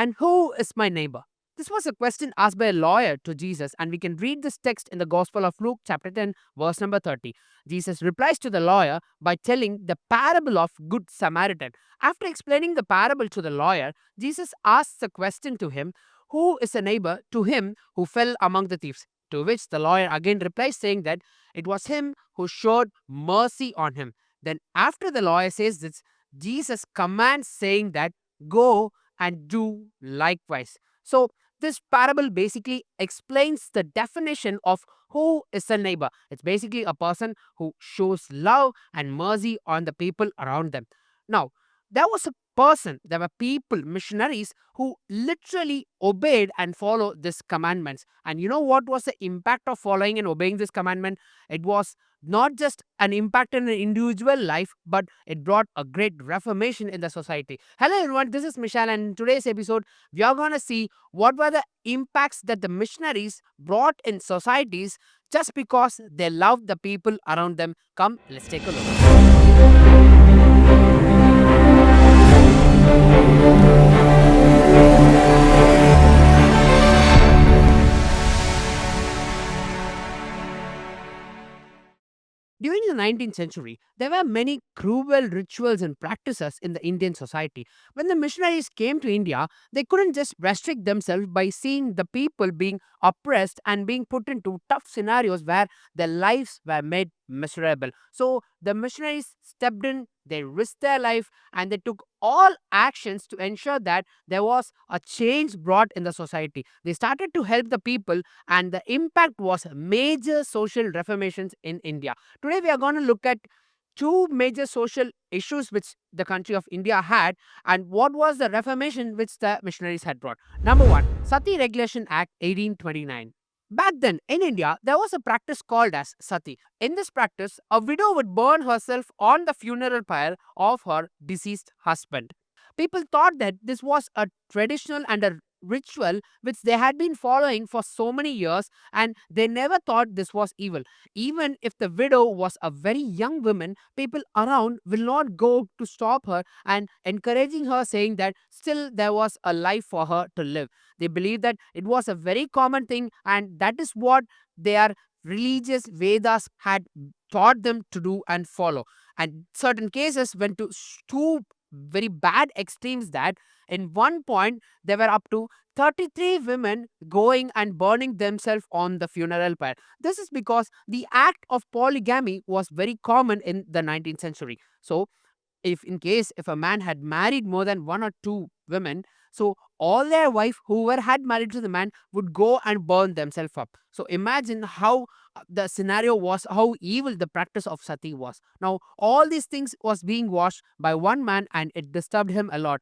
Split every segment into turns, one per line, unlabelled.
And who is my neighbor? This was a question asked by a lawyer to Jesus, and we can read this text in the Gospel of Luke, chapter 10, verse number 30. Jesus replies to the lawyer by telling the parable of Good Samaritan. After explaining the parable to the lawyer, Jesus asks a question to him: who is a neighbor to him who fell among the thieves? To which the lawyer again replies, saying that it was him who showed mercy on him. Then, after the lawyer says this, Jesus commands, saying that go and do likewise. So, this parable basically explains the definition of who is a neighbor. It's basically a person who shows love and mercy on the people around them. Now, there were people, missionaries, who literally obeyed and followed these commandments. And you know what was the impact of following and obeying this commandment? It was not just an impact in an individual life, but it brought a great reformation in the society. Hello, everyone. This is Michelle, and in today's episode, we are going to see what were the impacts that the missionaries brought in societies just because they loved the people around them. Come, let's take a look. During the 19th century, there were many cruel rituals and practices in the Indian society. When the missionaries came to India, they couldn't just restrict themselves by seeing the people being oppressed and being put into tough scenarios where their lives were made miserable. So the missionaries stepped in, they risked their life, and they took all actions to ensure that there was a change brought in the society. They started to help the people, and the impact was major social reformations in India. Today, we are going to look at two major social issues which the country of India had, and what was the reformation which the missionaries had brought. Number one, Sati Regulation Act 1829. Back then in India, there was a practice called as sati. In this practice, a widow would burn herself on the funeral pyre of her deceased husband. People thought that this was a traditional and a ritual which they had been following for so many years, and they never thought this was evil. Even if the widow was a very young woman, people around will not go to stop her and encouraging her, saying that still there was a life for her to live. They believe that it was a very common thing, and that is what their religious Vedas had taught them to do and follow. And certain cases went to two very bad extremes that in one point there were up to 33 women going and burning themselves on the funeral pyre. This is because the act of polygamy was very common in the 19th century. So if a man had married more than one or two women, so all their wife whoever had married to the man would go and burn themselves up. So imagine how the scenario was, how evil the practice of sati was. Now all these things was being watched by one man, and it disturbed him a lot.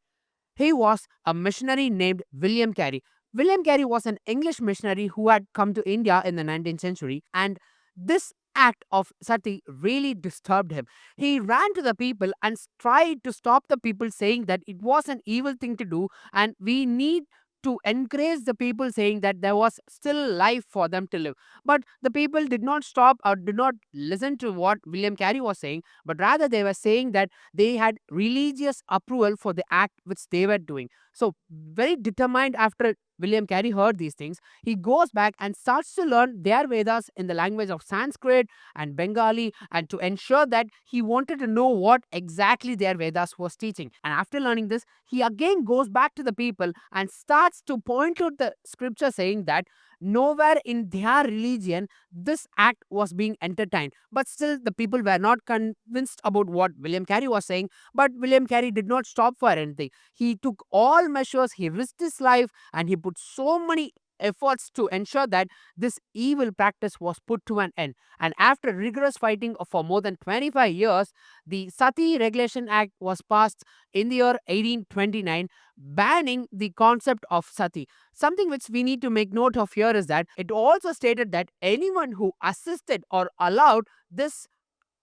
He was a missionary named William Carey. William Carey was an English missionary who had come to India in the 19th century, and this act of sati really disturbed him. He ran to the people and tried to stop the people, saying that it was an evil thing to do, and we need to encourage the people, saying that there was still life for them to live. But the people did not stop or did not listen to what William Carey was saying, but rather they were saying that they had religious approval for the act which they were doing. So, very determined after William Carey heard these things, he goes back and starts to learn their Vedas in the language of Sanskrit and Bengali, and to ensure that he wanted to know what exactly their Vedas was teaching. And after learning this, he again goes back to the people and starts to point out the scripture, saying that nowhere in their religion this act was being entertained. But still, the people were not convinced about what William Carey was saying. But William Carey did not stop for anything. He took all measures, he risked his life, and he put so many efforts to ensure that this evil practice was put to an end. And after rigorous fighting for more than 25 years, the Sati Regulation Act was passed in the year 1829, banning the concept of sati. Something which we need to make note of here is that it also stated that anyone who assisted or allowed this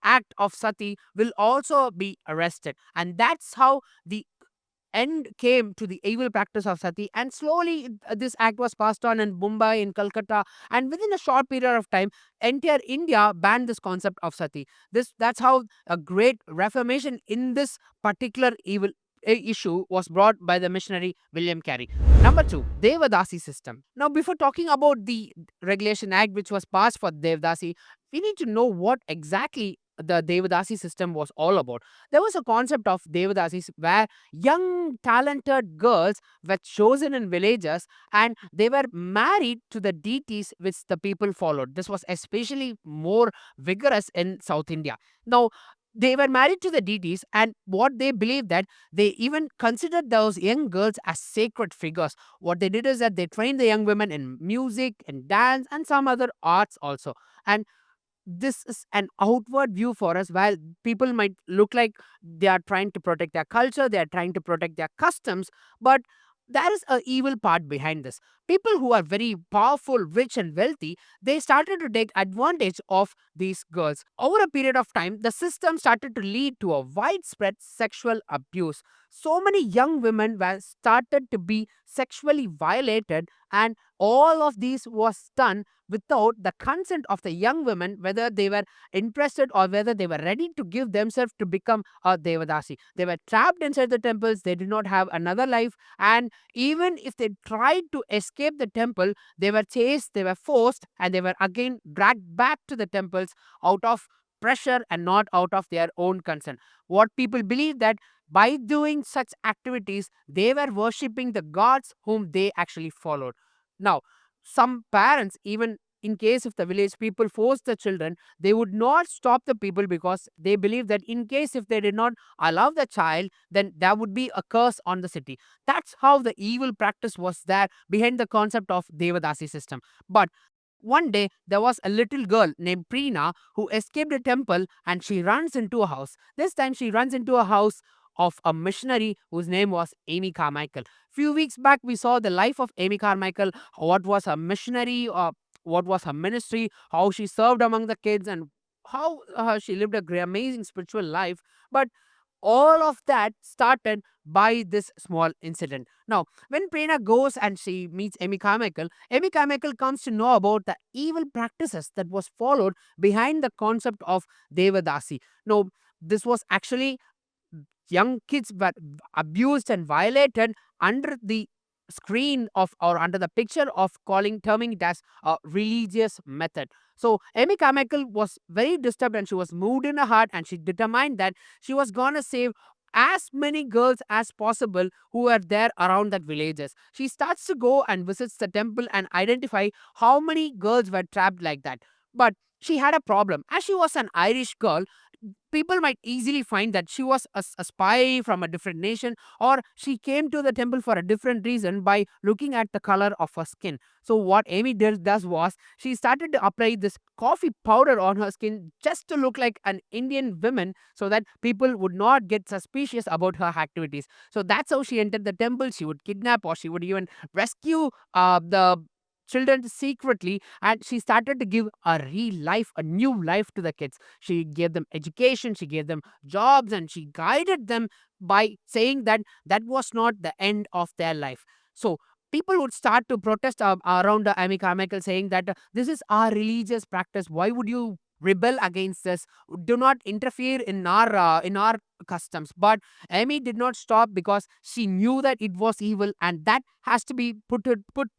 act of sati will also be arrested. And that's how the end came to the evil practice of sati. And slowly this act was passed on in Mumbai, in Calcutta, and within a short period of time entire India banned this concept of sati. This That's how a great reformation in this particular evil issue was brought by the missionary William Carey. Number two, Devadasi system. Now, before talking about the Regulation Act which was passed for Devadasi, we need to know what exactly the Devadasi system was all about. There was a concept of Devadasis where young, talented girls were chosen in villages and they were married to the deities which the people followed. This was especially more vigorous in South India. Now, they were married to the deities, and what they believed that they even considered those young girls as sacred figures. What they did is that they trained the young women in music and dance and some other arts also. And this is an outward view for us, while people might look like they are trying to protect their culture, they are trying to protect their customs, but there is a evil part behind this. People who are very powerful, rich and wealthy, they started to take advantage of these girls. Over a period of time, the system started to lead to a widespread sexual abuse. So many young women were started to be sexually violated, and all of these was done without the consent of the young women, whether they were interested or whether they were ready to give themselves to become a Devadasi. They were trapped inside the temples, they did not have another life, and even if they tried to escape the temple, they were chased, they were forced, and they were again dragged back to the temples out of pressure and not out of their own consent. What people believe that by doing such activities, they were worshipping the gods whom they actually followed. Now, some parents, even in case if the village people forced the children, they would not stop the people because they believe that in case if they did not allow the child, then there would be a curse on the city. That's how the evil practice was there behind the concept of Devadasi system. But one day, there was a little girl named Preena who escaped a temple and she runs into a house. This time, she runs into a house of a missionary whose name was Amy Carmichael. Few weeks back, we saw the life of Amy Carmichael, what was her missionary, what was her ministry, how she served among the kids, and how she lived a great, amazing spiritual life. But all of that started by this small incident. Now, when Prerna goes and she meets Amy Carmichael comes to know about the evil practices that was followed behind the concept of Devadasi. Now, this was actually young kids were abused and violated under the screen of or under the picture of terming it as a religious method. So Amy Carmichael was very disturbed and she was moved in her heart and she determined that she was gonna save as many girls as possible who were there around that villages. She starts to go and visits the temple and identify how many girls were trapped like that. But she had a problem. As she was an Irish girl, people might easily find that she was a spy from a different nation, or she came to the temple for a different reason by looking at the color of her skin. So what Amy does was she started to apply this coffee powder on her skin just to look like an Indian woman so that people would not get suspicious about her activities. So that's how she entered the temple. She would kidnap or she would even rescue the children secretly, and she started to give a real life, a new life to the kids. She gave them education, she gave them jobs, and she guided them by saying that that was not the end of their life. So people would start to protest around Amy Carmichael, saying that this is our religious practice. Why would you rebel against this? Do not interfere in our customs. But Amy did not stop because she knew that it was evil and that has to be put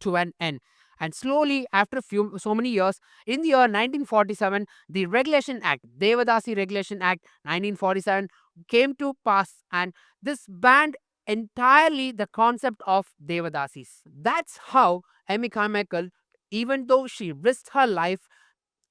to an end. And slowly, after so many years, in the year 1947, the Regulation Act, Devadasi Regulation Act 1947, came to pass, and this banned entirely the concept of Devadasis. That's how Amy Carmichael, even though she risked her life,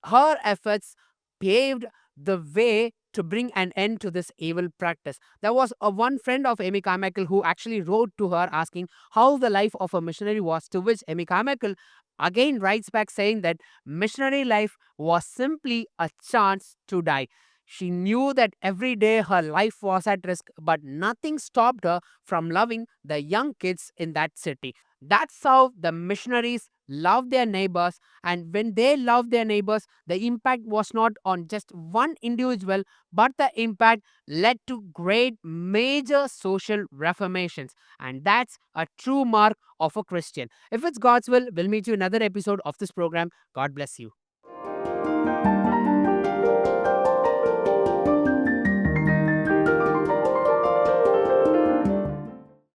her efforts paved the way to bring an end to this evil practice. There was one friend of Amy Carmichael who actually wrote to her asking how the life of a missionary was, to which Amy Carmichael again writes back saying that missionary life was simply a chance to die. She knew that every day her life was at risk, but nothing stopped her from loving the young kids in that city. That's how the missionaries love their neighbors, and when they love their neighbors, the impact was not on just one individual, but the impact led to great major social reformations. And that's a true mark of a Christian. If it's God's will, we'll meet you in another episode of this program. God bless you.